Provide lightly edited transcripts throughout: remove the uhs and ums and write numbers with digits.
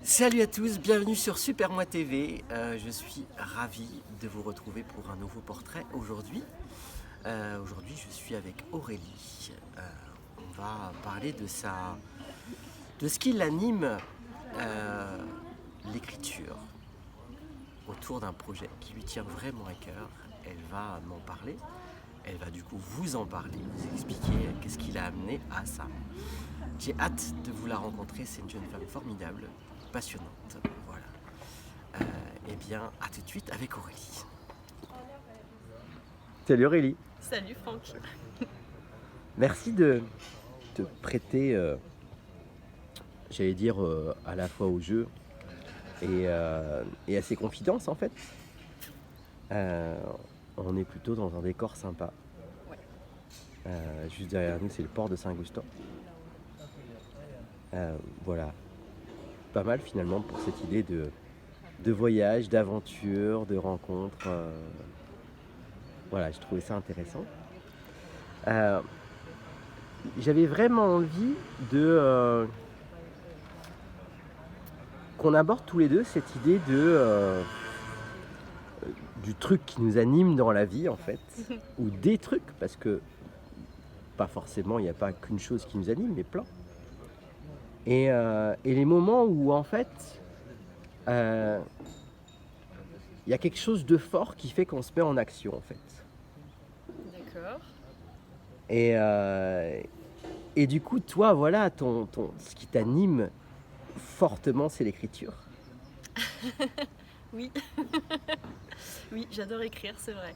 Salut à tous, bienvenue sur Super Moi TV. Je suis ravi de vous retrouver pour un nouveau portrait aujourd'hui. Aujourd'hui, je suis avec Aurélie. On va parler de ce qui l'anime, l'écriture, autour d'un projet qui lui tient vraiment à cœur. Elle va m'en parler. Elle va du coup vous en parler, vous expliquer qu'est-ce qui l'a amené à ça. J'ai hâte de vous la rencontrer, c'est une jeune femme formidable, passionnante, voilà. Eh bien, à tout de suite avec Aurélie. Salut Aurélie. Salut Franck. Merci de te prêter, j'allais dire, à la fois au jeu et à ces confidences en fait. On est plutôt dans un décor sympa. Ouais. Juste derrière nous, c'est le port de Saint-Goustan. Voilà, pas mal finalement pour cette idée de voyage, d'aventure, de rencontre. Voilà, j'ai trouvé ça intéressant. J'avais vraiment envie qu'on aborde tous les deux cette idée du truc qui nous anime dans la vie en fait, ou des trucs, parce que pas forcément, il n'y a pas qu'une chose qui nous anime, mais plein. Et les moments où en fait il y a quelque chose de fort qui fait qu'on se met en action en fait. D'accord. Et du coup, toi, voilà, ce qui t'anime fortement, c'est l'écriture. Oui. Oui, j'adore écrire, c'est vrai.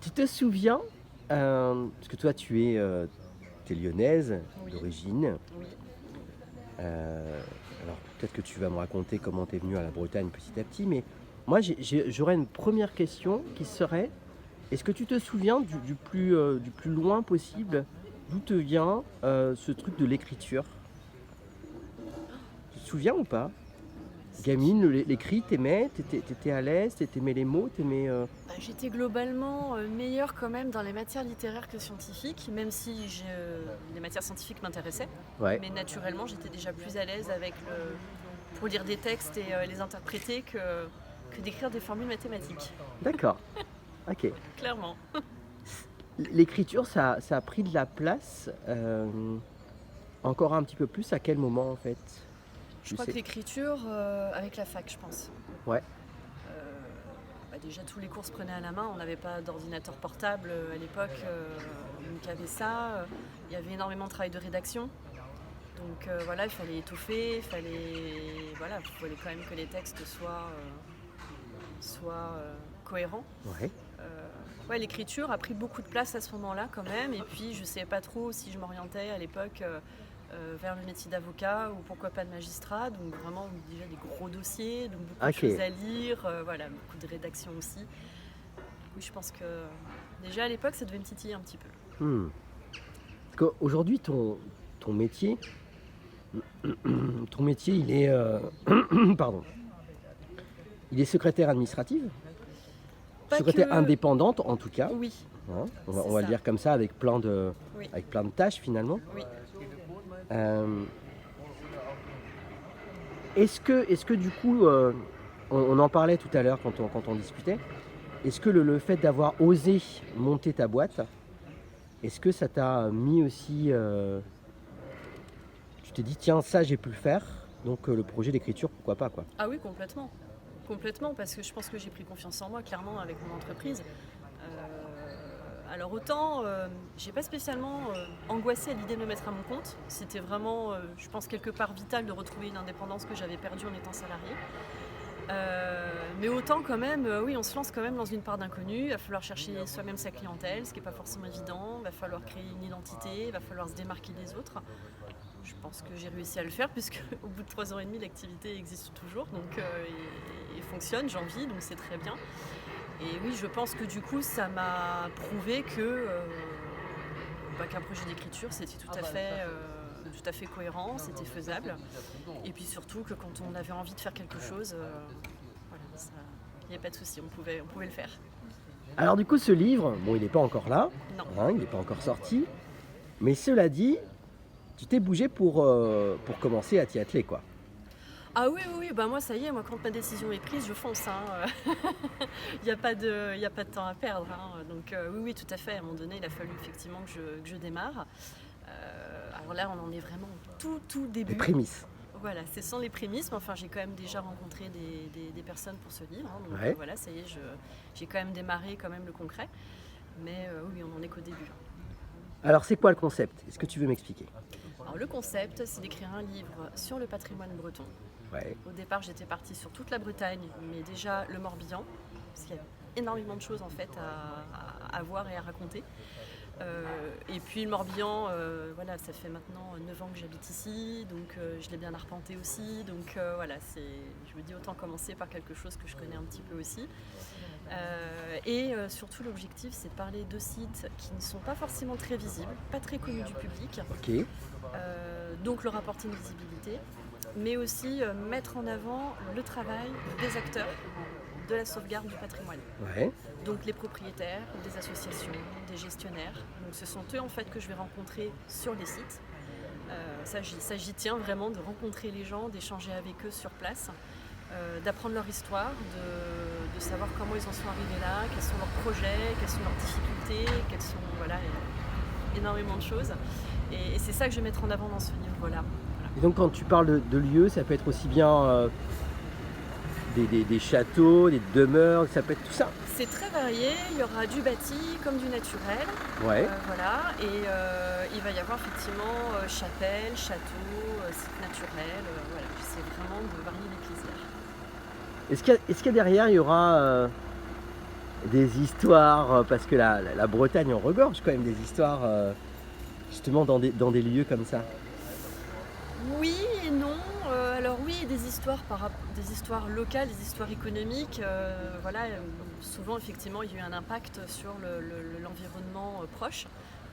Tu te souviens, parce que toi, t'es lyonnaise Oui. d'origine. Oui. Alors peut-être que tu vas me raconter comment tu es venue à la Bretagne petit à petit, mais moi j'aurais une première question qui serait, est-ce que tu te souviens du plus loin possible, d'où te vient ce truc de l'écriture? Tu te souviens ou pas? Gamine, l'écrit, t'étais à l'aise, t'aimais les mots, J'étais globalement meilleure quand même dans les matières littéraires que scientifiques, même si les matières scientifiques m'intéressaient. Ouais. Mais naturellement, j'étais déjà plus à l'aise pour lire des textes et les interpréter que d'écrire des formules mathématiques. D'accord, ok. Clairement. L'écriture, ça a pris de la place encore un petit peu plus, à quel moment en fait? Je crois que l'écriture, avec la fac, je pense. Ouais. Déjà, tous les cours se prenaient à la main. On n'avait pas d'ordinateur portable à l'époque. Donc, il y avait ça. Il y avait énormément de travail de rédaction. Donc, voilà, il fallait étoffer. Il fallait quand même que les textes soient cohérents. Ouais. Ouais, l'écriture a pris beaucoup de place à ce moment-là quand même. Et puis, je ne savais pas trop si je m'orientais à l'époque vers le métier d'avocat ou pourquoi pas de magistrat. Donc vraiment déjà des gros dossiers, donc beaucoup de choses à lire, voilà, beaucoup de rédaction aussi. Oui, je pense que déjà à l'époque ça devait me titiller un petit peu. Parce qu'aujourd'hui ton métier, il est pardon. Il est secrétaire administrative, secrétaire indépendante en tout cas. Oui. Hein, on va le dire comme ça, avec plein de tâches finalement. Oui. Est-ce que du coup, on en parlait tout à l'heure quand on discutait, est-ce que le fait d'avoir osé monter ta boîte, est-ce que ça t'a mis aussi, tu t'es dit tiens ça j'ai pu le faire, donc le projet d'écriture pourquoi pas quoi? Ah oui, complètement. Complètement, parce que je pense que j'ai pris confiance en moi clairement avec mon entreprise. Alors autant, j'ai pas spécialement angoissé à l'idée de me mettre à mon compte. C'était vraiment, je pense, quelque part vital de retrouver une indépendance que j'avais perdue en étant salariée. Mais autant quand même, oui, on se lance quand même dans une part d'inconnu. Il va falloir chercher soi-même sa clientèle, ce qui n'est pas forcément évident. Il va falloir créer une identité, il va falloir se démarquer des autres. Je pense que j'ai réussi à le faire puisque au bout de 3 ans et demi, l'activité existe toujours, donc et fonctionne, j'en vis, donc c'est très bien. Et oui, je pense que du coup, ça m'a prouvé qu'un projet d'écriture, c'était tout à fait cohérent, c'était faisable. Et puis surtout que quand on avait envie de faire quelque chose, il n'y avait pas de souci, on pouvait le faire. Alors du coup, ce livre, bon, il n'est pas encore là, non. Il n'est pas encore sorti, mais cela dit, tu t'es bougé pour commencer à t'y atteler, quoi. Ah oui, oui, oui, bah moi ça y est, moi quand ma décision est prise, je fonce. Il n'y a pas de temps à perdre. Donc oui, oui, tout à fait. À un moment donné, il a fallu effectivement que je démarre. Alors là, on en est vraiment au tout Les début. prémices. Voilà, c'est sans les prémices, mais enfin j'ai quand même déjà rencontré des personnes pour ce livre. Donc Ouais. voilà, ça y est, j'ai quand même démarré quand même le concret. Mais oui, on n'en est qu'au début. Alors, c'est quoi le concept? Est-ce que tu veux m'expliquer? Alors le concept, c'est d'écrire un livre sur le patrimoine breton. Ouais. Au départ, j'étais partie sur toute la Bretagne, mais déjà le Morbihan, parce qu'il y a énormément de choses en fait à voir et à raconter. Et puis le Morbihan, voilà, ça fait maintenant 9 ans que j'habite ici, donc je l'ai bien arpenté aussi. Donc voilà, je me dis autant commencer par quelque chose que je connais un petit peu aussi. Et surtout l'objectif, c'est de parler de sites qui ne sont pas forcément très visibles, pas très connus du public. Ok. Donc leur apporter une visibilité, mais aussi mettre en avant le travail des acteurs de la sauvegarde du patrimoine. Ouais. Donc les propriétaires, des associations, des gestionnaires. Donc ce sont eux en fait que je vais rencontrer sur les sites. Ça j'y tiens vraiment de rencontrer les gens, d'échanger avec eux sur place, d'apprendre leur histoire, de savoir comment ils en sont arrivés là, quels sont leurs projets, quelles sont leurs difficultés, quelles sont énormément de choses. Et c'est ça que je vais mettre en avant dans ce livre. Voilà. Et donc, quand tu parles de lieux, ça peut être aussi bien des châteaux, des demeures, ça peut être tout ça. C'est très varié, il y aura du bâti comme du naturel. Ouais. Voilà. Et il va y avoir effectivement chapelle, château, site naturel. Voilà. J'essaie vraiment de varier les plaisirs. Est-ce que derrière, il y aura des histoires, parce que la Bretagne en regorge quand même des histoires, justement, dans des lieux comme ça? Oui et non. Alors oui, des histoires locales, des histoires économiques. Voilà, souvent effectivement il y a eu un impact sur l'environnement proche.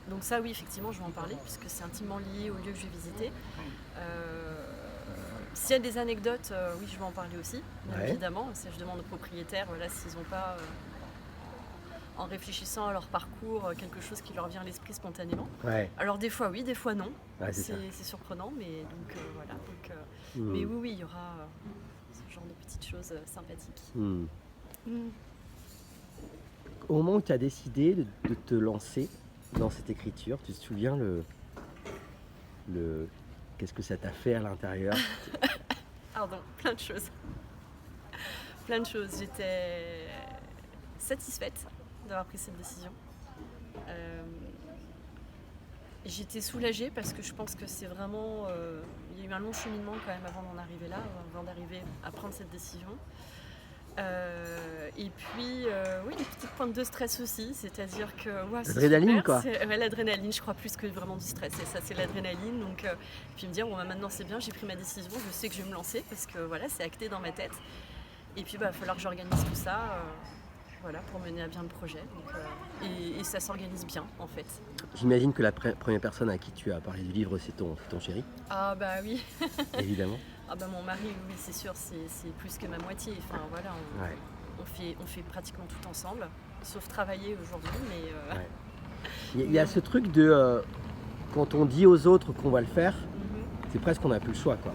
Donc ça oui, effectivement je vais en parler puisque c'est intimement lié au lieu que je vais visiter. S'il y a des anecdotes, oui je vais en parler aussi, bien Ouais. évidemment. Si je demande aux propriétaires, voilà, s'ils n'ont pas, en réfléchissant à leur parcours, quelque chose qui leur vient à l'esprit spontanément. Ouais. Alors des fois oui, des fois non. Ouais, c'est ça. C'est surprenant, mais donc voilà. Donc, Hmm. mais oui, il y aura ce genre de petites choses sympathiques. Hmm. Mm. Au moment où tu as décidé de te lancer dans cette écriture, tu te souviens qu'est-ce que ça t'a fait à l'intérieur? Pardon, plein de choses. Plein de choses. J'étais satisfaite d'avoir pris cette décision. J'étais soulagée parce que je pense que c'est vraiment... il y a eu un long cheminement quand même avant d'en arriver là, avant d'arriver à prendre cette décision. Et puis, oui, une petite pointe de stress aussi, c'est-à-dire que... Ouais, L'adrénaline, quoi. L'adrénaline, je crois, plus que vraiment du stress. Et ça, c'est l'adrénaline. Donc, puis me dire, bon, bah, maintenant c'est bien, j'ai pris ma décision, je sais que je vais me lancer parce que voilà, c'est acté dans ma tête. Et puis, il va falloir que j'organise tout ça. Voilà, pour mener à bien le projet. Donc, et ça s'organise bien, en fait. J'imagine que la première personne à qui tu as parlé du livre, c'est ton chéri, Ah bah oui. évidemment. Ah bah mon mari, oui, c'est sûr, c'est plus que ma moitié. Enfin voilà, Ouais. on fait pratiquement tout ensemble, sauf travailler aujourd'hui, mais... Ouais. Il y a ce truc de quand on dit aux autres qu'on va le faire, c'est presque qu'on n'a plus le choix, quoi.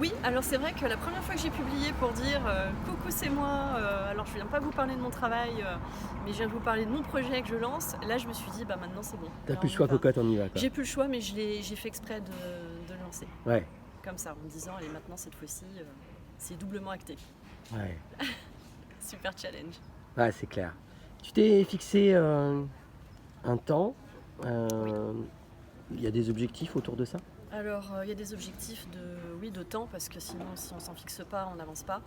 Oui, alors c'est vrai que la première fois que j'ai publié pour dire coucou c'est moi, alors je viens pas vous parler de mon travail, mais je viens de vous parler de mon projet que je lance, là je me suis dit bah maintenant c'est bon. T'as Là, plus on le y choix, va. cocotte, on y va, quoi. J'ai plus le choix, mais j'ai fait exprès de le lancer. Ouais. Comme ça, en me disant allez maintenant cette fois-ci c'est doublement acté. Ouais. Super challenge. Ouais, c'est clair. Tu t'es fixé un temps. Il y a des objectifs autour de ça? Alors, il y a des objectifs de temps, parce que sinon, si on ne s'en fixe pas, on n'avance pas.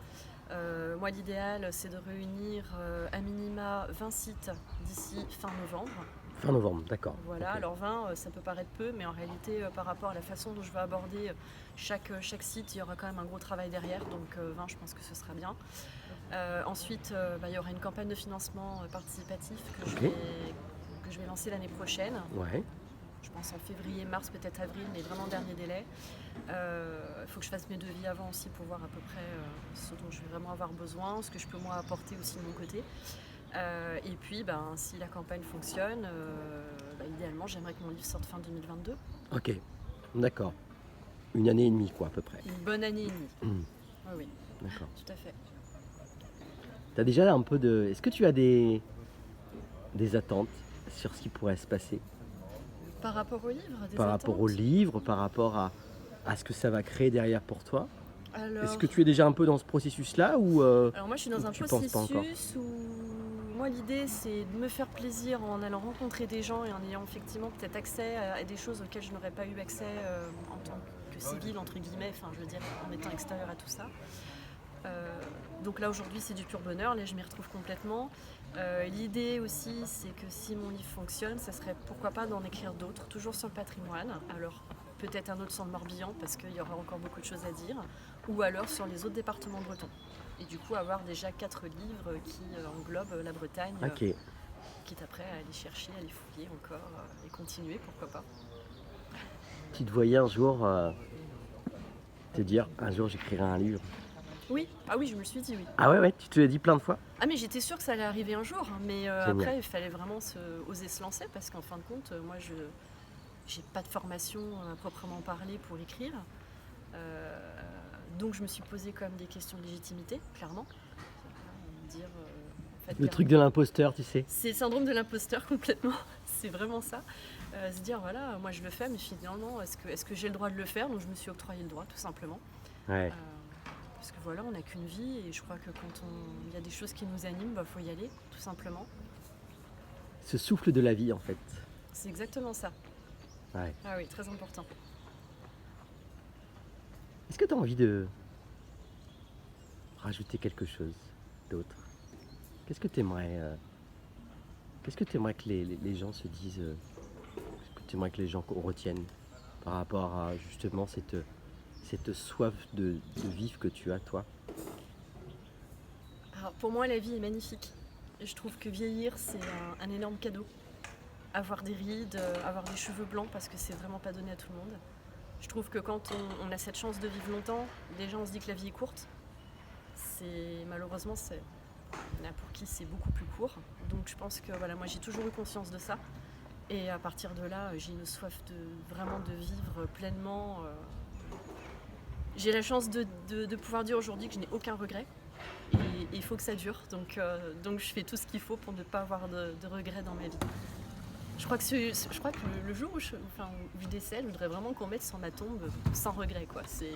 Moi, l'idéal, c'est de réunir à minima 20 sites d'ici fin novembre. Fin novembre, d'accord. Voilà, Ok. alors 20, ça peut paraître peu, mais en réalité, par rapport à la façon dont je vais aborder chaque site, il y aura quand même un gros travail derrière, donc 20, je pense que ce sera bien. Ensuite, il y aura une campagne de financement participatif que je vais lancer l'année prochaine. Ouais. Je pense en février, mars, peut-être avril, mais vraiment dernier délai. Il faut que je fasse mes devis avant aussi pour voir à peu près ce dont je vais vraiment avoir besoin, ce que je peux moi apporter aussi de mon côté. Et puis, si la campagne fonctionne, idéalement, j'aimerais que mon livre sorte fin 2022. Ok. D'accord. Une année et demie, quoi, à peu près. Une bonne année et demie. oui, D'accord. tout à fait. T'as déjà un peu de... Est-ce que tu as des attentes sur ce qui pourrait se passer Par rapport au livre, des par rapport au attentes? livre, par rapport à ce que ça va créer derrière pour toi? Est-ce Alors, que tu es déjà un peu dans ce processus-là ou alors moi je suis dans un tu penses pas encore? processus où moi l'idée c'est de me faire plaisir en allant rencontrer des gens et en ayant effectivement peut-être accès à des choses auxquelles je n'aurais pas eu accès en tant que civile entre guillemets, enfin je veux dire en étant extérieure à tout ça. Donc là aujourd'hui c'est du pur bonheur, là je m'y retrouve complètement. L'idée aussi c'est que si mon livre fonctionne, ça serait pourquoi pas d'en écrire d'autres, toujours sur le patrimoine. Alors peut-être un autre sur le Morbihan parce qu'il y aura encore beaucoup de choses à dire, ou alors sur les autres départements bretons. Et du coup avoir déjà 4 livres qui englobent la Bretagne, Ok. quitte après à aller chercher, à les fouiller encore et continuer, pourquoi pas. Tu te voyais un jour te dire un jour j'écrirai un livre? Oui, ah oui je me le suis dit oui. Ah ouais, tu te l'as dit plein de fois? Ah mais j'étais sûre que ça allait arriver un jour, hein, mais Génial. après il fallait vraiment oser se lancer parce qu'en fin de compte, moi je j'ai pas de formation à proprement parler pour écrire. Donc je me suis posé quand même des questions de légitimité, clairement. Dire, en fait, Le truc de l'imposteur, tu sais. c'est le syndrome de l'imposteur complètement, c'est vraiment ça. Se dire voilà, moi je le fais, mais finalement est-ce que j'ai le droit de le faire? Donc je me suis octroyé le droit tout simplement. Ouais. Parce que voilà, on n'a qu'une vie et je crois que quand il y a des choses qui nous animent, bah faut y aller, tout simplement. Ce souffle de la vie en fait. C'est exactement ça. Ouais. Ah oui, très important. Est-ce que tu as envie de rajouter quelque chose d'autre? Qu'est-ce que tu aimerais que les gens se disent, qu'est-ce que tu aimerais que les gens retiennent par rapport à justement cette soif de vivre que tu as toi? Alors pour moi, la vie est magnifique. Et je trouve que vieillir, c'est un énorme cadeau. Avoir des rides, avoir des cheveux blancs, parce que c'est vraiment pas donné à tout le monde. Je trouve que quand on a cette chance de vivre longtemps, déjà on se dit que la vie est courte. Malheureusement, il y en a pour qui c'est beaucoup plus court. Donc je pense que voilà, moi j'ai toujours eu conscience de ça. Et à partir de là, j'ai une soif vraiment de vivre pleinement. J'ai la chance de pouvoir dire aujourd'hui que je n'ai aucun regret. Et il faut que ça dure. Donc je fais tout ce qu'il faut pour ne pas avoir de regrets dans ma vie. Je crois que le jour où je décède, je voudrais vraiment qu'on mette sur ma tombe sans regret, quoi. C'est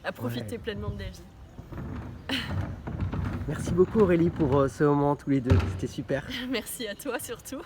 à profiter pleinement de la vie. Merci beaucoup Aurélie pour ce moment tous les deux, c'était super. Merci à toi surtout.